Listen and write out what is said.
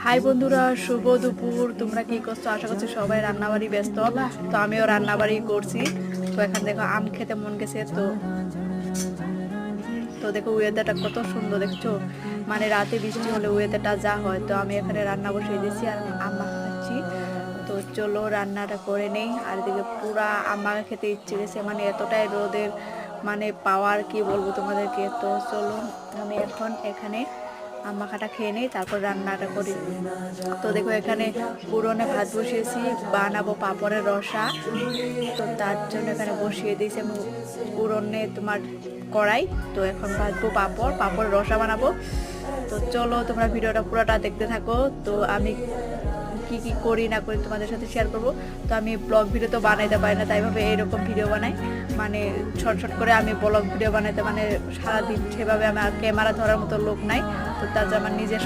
High বন্ধুরা, শুভ দুপুর। তোমরা কি করছো? আশা করছি সবাই রান্নাবাড়ি ব্যস্ত। তো আমিও রান্নাবাড়ি করছি। তো এখন দেখো আম খেতে মন গেছে। তো দেখো ওয়েদারটা কত সুন্দর, দেখছো? মানে রাতে বৃষ্টি হলে ওয়েদারটা যা হয়। তো আমি এখানে রান্না বসিয়ে দিয়েছি আর আম খাচ্ছি। তো চলো রান্নাটা করে নেই। আর এদিকে পুরা আমাকে খেতে ইচ্ছে গেছে, মানে এতটাই রোদের মানে পাওয়ার কি বলবো তোমাদেরকে। তো চলো আমি এখন এখানে আম মাখাটা খেয়ে নেই, তারপর রান্নাটা করি। তো দেখো এখানে পুরনে ভাত বসিয়েছি, বানাবো পাঁপড়ের রসা। তো তার জন্য এখানে বসিয়ে দিয়েছি আমি পুরনে তোমার কড়াই। তো এখন ভাজবো পাঁপড়ের রসা বানাবো। তো চলো তোমরা ভিডিওটা পুরোটা দেখতে থাকো। তো আমি কি কি করি না করি তোমাদের সাথে শেয়ার করব। তো আমি ব্লগ ভিডিও তো বানাইতে পারি না, তাই ভাবে এইরকম ভিডিও বানাই। মানে ছট করে আমি ব্লগ ভিডিও বানাইতে, মানে সারাদিন সেভাবে আমার ক্যামেরা ধরার মতো লোক নাই। তো তার জন্য আমার নিজের